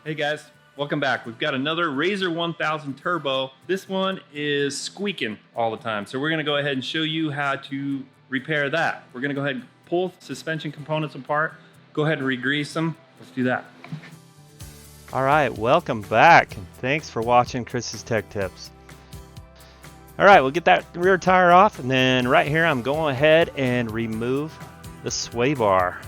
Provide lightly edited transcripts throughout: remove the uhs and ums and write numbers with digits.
Hey guys, welcome back. We've got another RZR 1000 Turbo. This one is squeaking all the time. So we're gonna go ahead and show you how to repair that. We're gonna go ahead and pull suspension components apart, go ahead and re-grease them. Let's do that. All right, welcome back. And thanks for watching Chris's Tech Tips. All right, we'll get that rear tire off, and then right here I'm going ahead and remove the sway bar.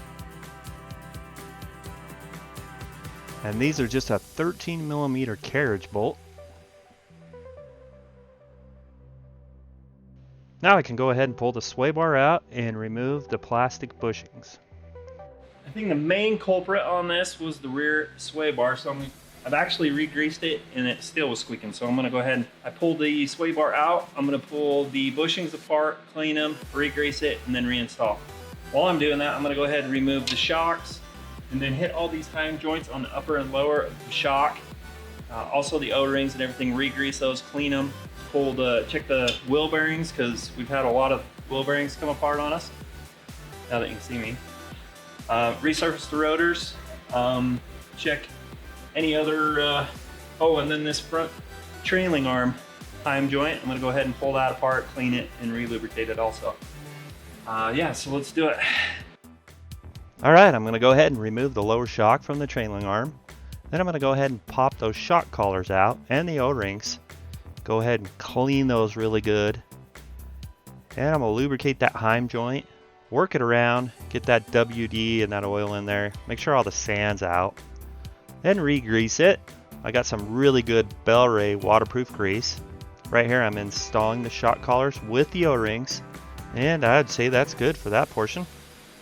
And these are just a 13mm carriage bolt. Now I can go ahead and pull the sway bar out and remove the plastic bushings. I think the main culprit on this was the rear sway bar, so I've actually re-greased it and it still was squeaking. So I'm gonna go ahead and I pulled the sway bar out. I'm gonna pull the bushings apart, clean them, re-grease it, and then reinstall. While I'm doing that, I'm gonna go ahead and remove the shocks and then hit all these time joints on the upper and lower of the shock. Also the O-rings and everything, re-grease those, clean them, check the wheel bearings because we've had a lot of wheel bearings come apart on us, now that you can see me. Resurface the rotors, check any other, and then this front trailing arm time joint, I'm gonna go ahead and pull that apart, clean it, and re-lubricate it also. Yeah, so let's do it. All right, I'm gonna go ahead and remove the lower shock from the trailing arm. Then I'm gonna go ahead and pop those shock collars out and the O-rings. Go ahead and clean those really good. And I'm gonna lubricate that heim joint, work it around, get that WD and that oil in there, make sure all the sand's out. Then re-grease it. I got some really good Bel-Ray waterproof grease. Right here I'm installing the shock collars with the O-rings, and I'd say that's good for that portion.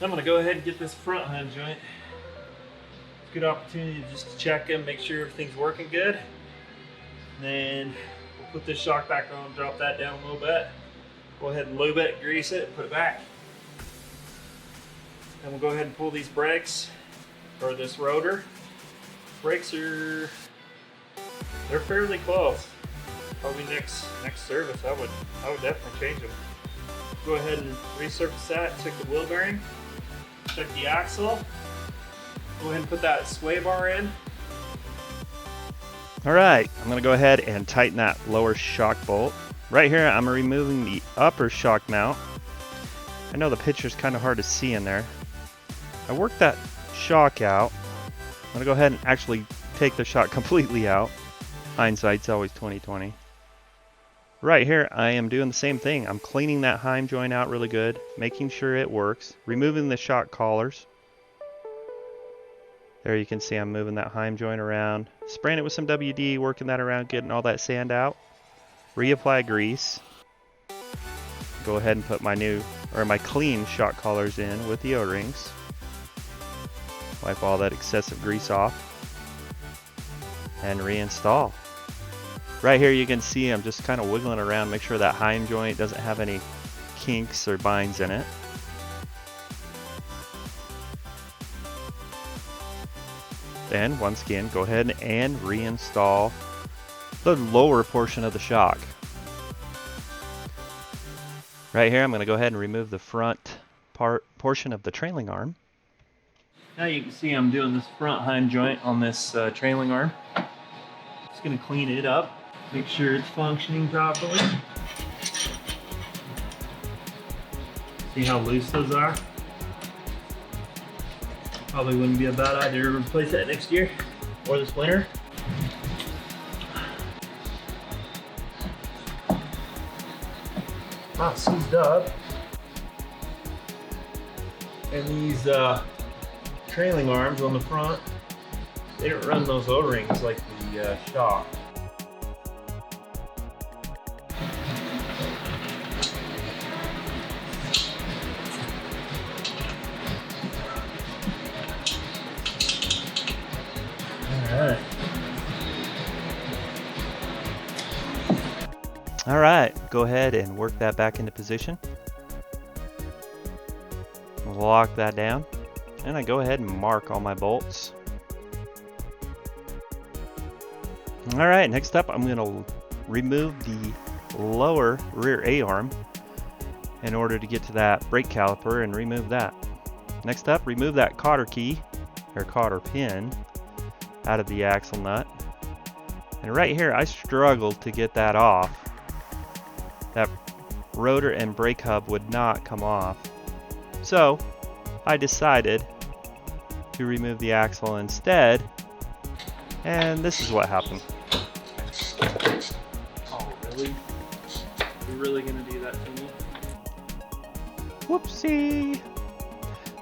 I'm gonna go ahead and get this front heim joint. Good opportunity just to check in, make sure everything's working good. And then we'll put this shock back on, drop that down a little bit. Go ahead and lube it, grease it, put it back. Then we'll go ahead and pull these brakes, or this rotor. Brakes they're fairly close. Probably next service, I would definitely change them. Go ahead and resurface that, check the wheel bearing, check the axle. Go ahead and put that sway bar in. All right, I'm gonna go ahead and tighten that lower shock bolt. Right here, I'm removing the upper shock mount. I know the picture's kind of hard to see in there. I worked that shock out. I'm gonna go ahead and actually take the shock completely out. Hindsight's always 20/20. Right here, I am doing the same thing. I'm cleaning that heim joint out really good, making sure it works, removing the shock collars. There you can see I'm moving that heim joint around, spraying it with some WD, working that around, getting all that sand out. Reapply grease. Go ahead and put my clean shock collars in with the O-rings. Wipe all that excessive grease off and reinstall. Right here you can see I'm just kind of wiggling around, make sure that heim joint doesn't have any kinks or binds in it. Then once again, go ahead and reinstall the lower portion of the shock. Right here I'm going to go ahead and remove the front portion of the trailing arm. Now you can see I'm doing this front heim joint on this trailing arm. Just going to clean it up. Make sure it's functioning properly. See how loose those are? Probably wouldn't be a bad idea to replace that next year or this winter. Seized up. And these trailing arms on the front, they don't run those O-rings like the shock. All right, go ahead and work that back into position. Lock that down, and I go ahead and mark all my bolts. All right, next up I'm going to remove the lower rear A-arm in order to get to that brake caliper and remove that. Next up, remove that cotter key or cotter pin. out of the axle nut. And right here, I struggled to get that off. That rotor and brake hub would not come off. So I decided to remove the axle instead, and this is what happened. Oh, really? You're really gonna do that to me? Whoopsie!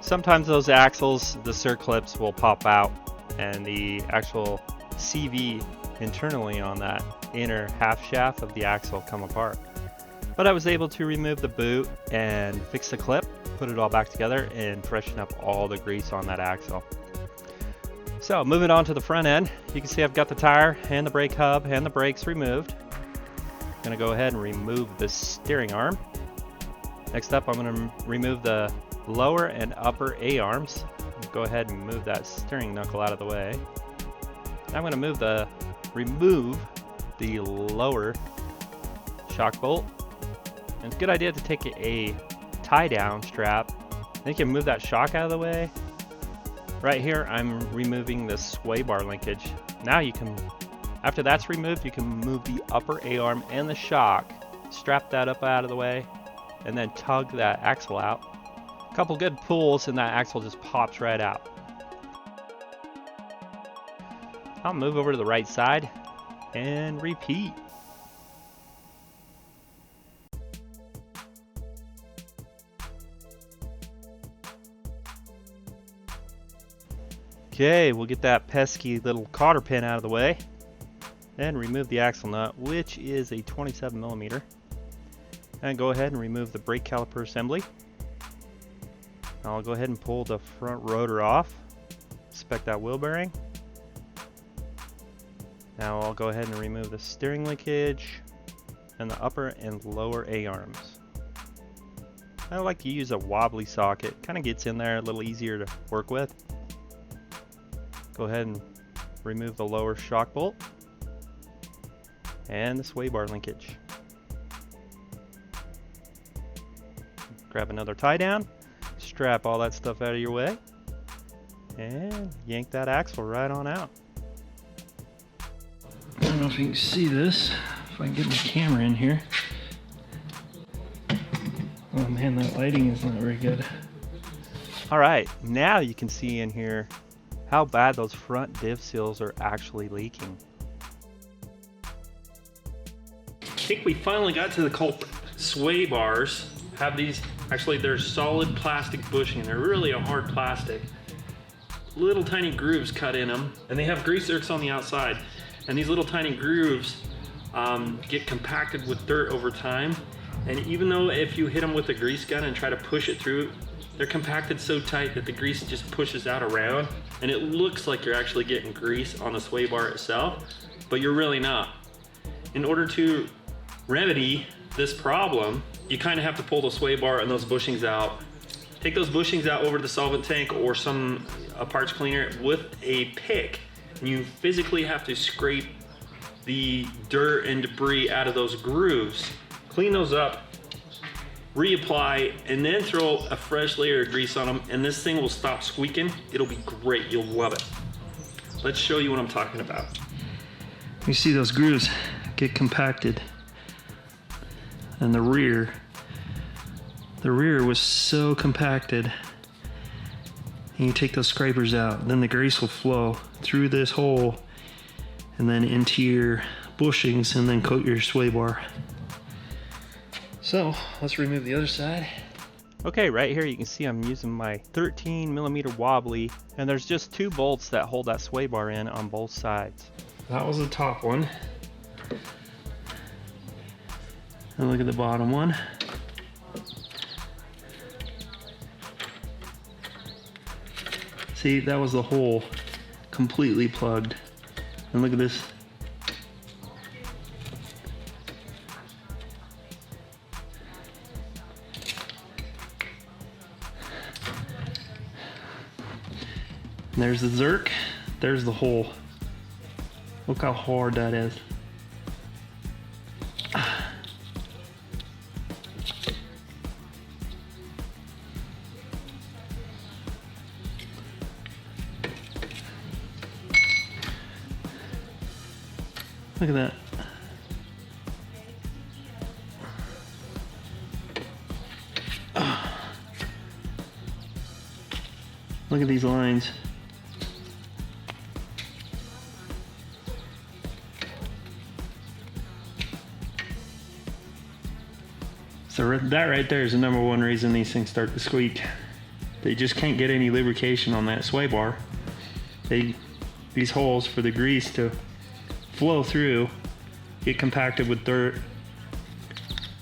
Sometimes those axles, the circlips will pop out and the actual CV internally on that inner half shaft of the axle come apart. But I was able to remove the boot and fix the clip, put it all back together, and freshen up all the grease on that axle. So moving on to the front end, you can see I've got the tire and the brake hub and the brakes removed. I'm gonna go ahead and remove the steering arm. Next up, I'm gonna remove the lower and upper A-arms. Go ahead and move that steering knuckle out of the way. Now I'm gonna remove the lower shock bolt. And it's a good idea to take a tie down strap. Then you can move that shock out of the way. Right here, I'm removing the sway bar linkage. Now you can, after that's removed, you can move the upper A-arm and the shock, strap that up out of the way, and then tug that axle out. A couple good pulls and that axle just pops right out. I'll move over to the right side and repeat. Okay, we'll get that pesky little cotter pin out of the way and remove the axle nut, which is a 27mm. And go ahead and remove the brake caliper assembly. I'll go ahead and pull the front rotor off, inspect that wheel bearing. Now I'll go ahead and remove the steering linkage and the upper and lower A-arms. I like to use a wobbly socket, kind of gets in there a little easier to work with. Go ahead and remove the lower shock bolt and the sway bar linkage. Grab another tie down, strap all that stuff out of your way, and yank that axle right on out. I don't know if you can see this, if I can get my camera in here. Oh man, that lighting is not very good. All right, now you can see in here how bad those front diff seals are actually leaking. I think we finally got to the culprit. Sway bars have these, actually they're solid plastic bushing and they're really a hard plastic. Little tiny grooves cut in them and they have grease zerks on the outside. And these little tiny grooves get compacted with dirt over time. And even though if you hit them with a grease gun and try to push it through, they're compacted so tight that the grease just pushes out around. And it looks like you're actually getting grease on the sway bar itself, but you're really not. In order to remedy this problem, you kind of have to pull the sway bar and those bushings out. Take those bushings out over to the solvent tank or a parts cleaner with a pick. And you physically have to scrape the dirt and debris out of those grooves, clean those up, reapply, and then throw a fresh layer of grease on them, and this thing will stop squeaking. It'll be great, you'll love it. Let's show you what I'm talking about. You see those grooves get compacted, and the rear was so compacted. And you take those scrapers out, then the grease will flow through this hole and then into your bushings and then coat your sway bar. So let's remove the other side. Okay, right here you can see I'm using my 13mm wobbly, and there's just 2 bolts that hold that sway bar in on both sides. That was the top one. And look at the bottom one. See, that was the hole completely plugged. And look at this. And there's the zerk, there's the hole. Look how hard that is. Look at that. Look at these lines. So that right there is the number one reason these things start to squeak. They just can't get any lubrication on that sway bar. These holes for the grease to flow through get compacted with dirt,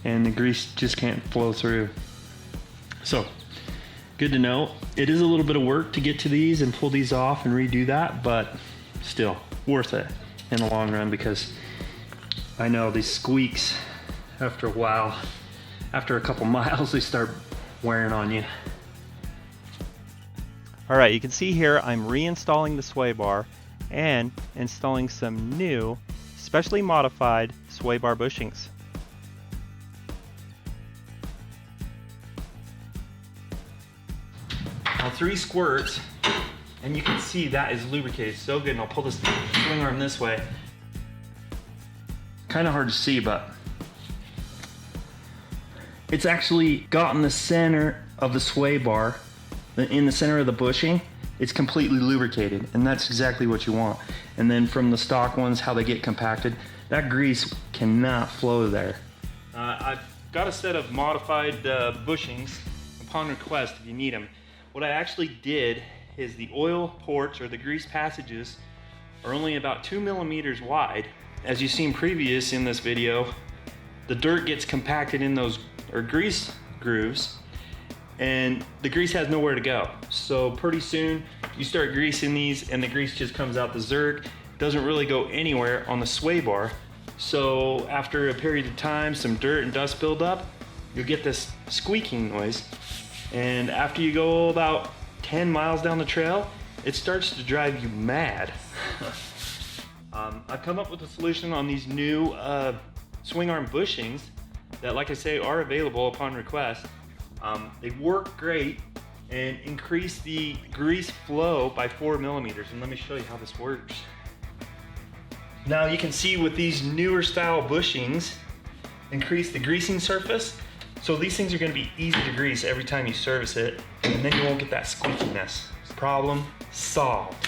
and the grease just can't flow through. So, good to know. It is a little bit of work to get to these and pull these off and redo that, but still worth it in the long run, because I know these squeaks, after a while, after a couple miles, they start wearing on you. All right, you can see here I'm reinstalling the sway bar and installing some new, specially modified sway bar bushings. Now 3 squirts, and you can see that is lubricated so good. And I'll pull this swing arm this way. Kind of hard to see, but it's actually got in the center of the sway bar, in the center of the bushing. It's completely lubricated, and that's exactly what you want. And then from the stock ones, how they get compacted, that grease cannot flow there. I've got a set of modified bushings upon request if you need them. What I actually did is the oil ports, or the grease passages, are only about 2 millimeters wide. As you've seen previous in this video, the dirt gets compacted in those grease grooves, and the grease has nowhere to go. So pretty soon you start greasing these and the grease just comes out the zerk. It doesn't really go anywhere on the sway bar. So after a period of time, some dirt and dust build up, you'll get this squeaking noise. And after you go about 10 miles down the trail, it starts to drive you mad. I've come up with a solution on these new swing arm bushings that, like I say, are available upon request. They work great and increase the grease flow by 4 millimeters. And let me show you how this works. Now you can see with these newer style bushings, increase the greasing surface. So these things are going to be easy to grease every time you service it, and then you won't get that squeakiness. Problem solved.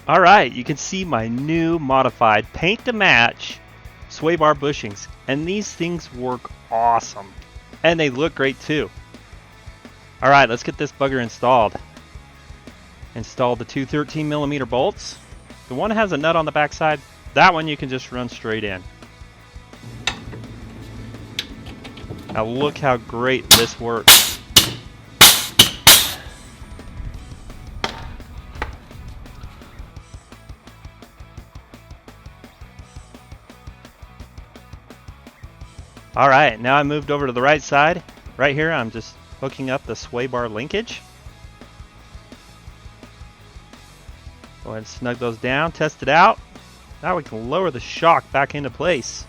All right, you can see my new modified paint to match sway bar bushings, and these things work awesome, and they look great too. All right, let's get this bugger installed. Install the two 13 millimeter bolts. The one has a nut on the back side. That one you can just run straight in. Now look how great this works. All right, now I moved over to the right side. Right here, I'm just hooking up the sway bar linkage. Go ahead and snug those down, test it out. Now we can lower the shock back into place.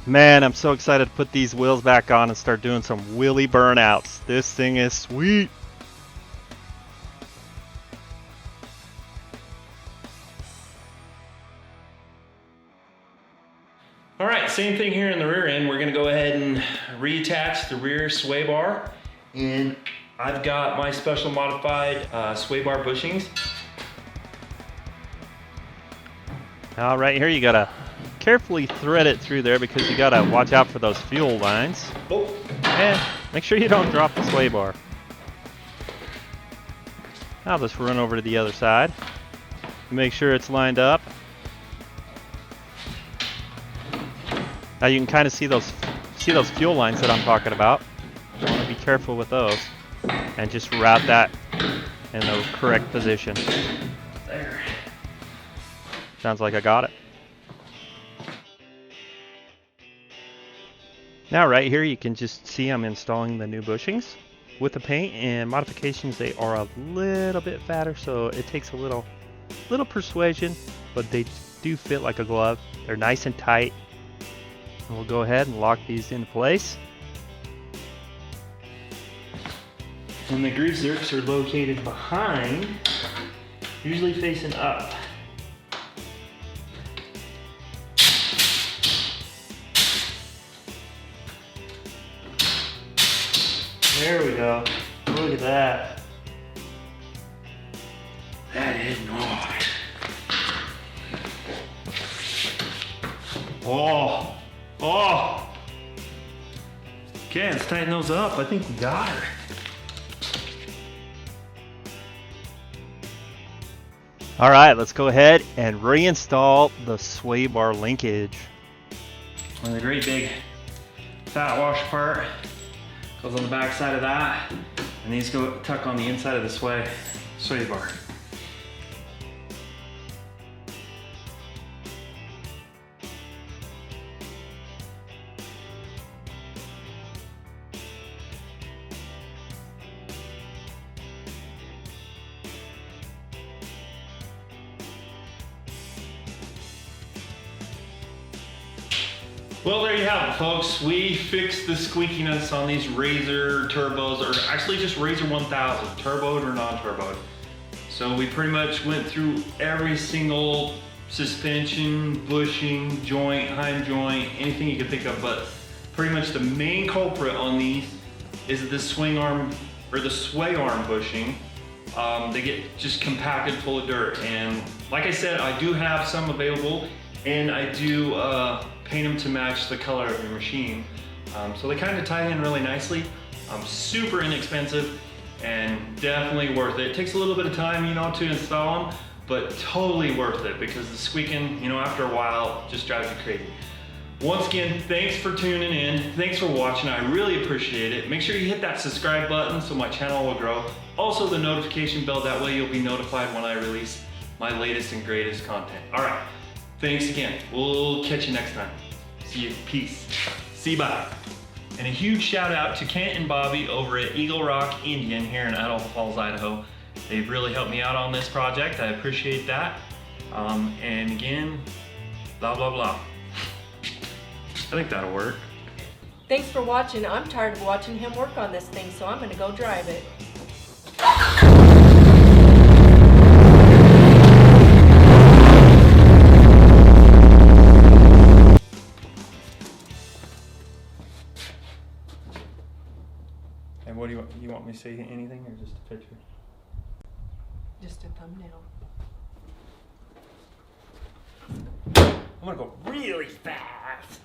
Man, I'm so excited to put these wheels back on and start doing some wheelie burnouts. This thing is sweet. All right, same thing here in the rear end. We're gonna go ahead and reattach the rear sway bar. And I've got my special modified sway bar bushings. Now right here you gotta carefully thread it through there because you gotta watch out for those fuel lines. Oh. And make sure you don't drop the sway bar. I'll just run over to the other side. Make sure it's lined up. Now you can kind of see those fuel lines that I'm talking about. You want to be careful with those and just route that in the correct position. There. Sounds like I got it. Now right here you can just see I'm installing the new bushings. With the paint and modifications, they are a little bit fatter, so it takes a little persuasion, but they do fit like a glove. They're nice and tight. And we'll go ahead and lock these into place. And the grease zerks are located behind, usually facing up. There we go. Look at that. That is nice. Oh, oh. Okay, let's tighten those up. I think we got her. All right, let's go ahead and reinstall the sway bar linkage. And the great big fat wash part goes on the back side of that, and these go tuck on the inside of the sway bar. Well, there you have it, folks. We fixed the squeakiness on these RZR turbos, or actually just RZR 1000, turboed or non-turboed. So we pretty much went through every single suspension, bushing, joint, hind joint, anything you could think of, but pretty much the main culprit on these is the swing arm, or the sway arm bushing. They get just compacted full of dirt. And like I said, I do have some available, and I do paint them to match the color of your machine. So they kind of tie in really nicely. Super inexpensive and definitely worth it. It takes a little bit of time, you know, to install them, but totally worth it because the squeaking, you know, after a while just drives you crazy. Once again, thanks for tuning in. Thanks for watching. I really appreciate it. Make sure you hit that subscribe button so my channel will grow. Also the notification bell, that way you'll be notified when I release my latest and greatest content. All right. Thanks again. We'll catch you next time. See you. Peace. See you. Bye. And a huge shout out to Kent and Bobby over at Eagle Rock Indian here in Idaho Falls, Idaho. They've really helped me out on this project. I appreciate that. And again, blah, blah, blah. I think that'll work. Thanks for watching. I'm tired of watching him work on this thing, so I'm going to go drive it. And what do you want me to say anything or just a picture? Just a thumbnail. I'm gonna go really fast.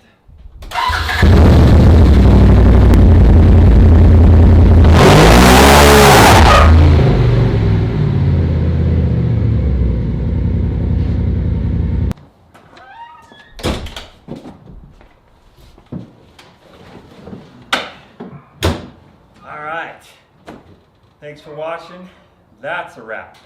All right. Thanks for watching. That's a wrap.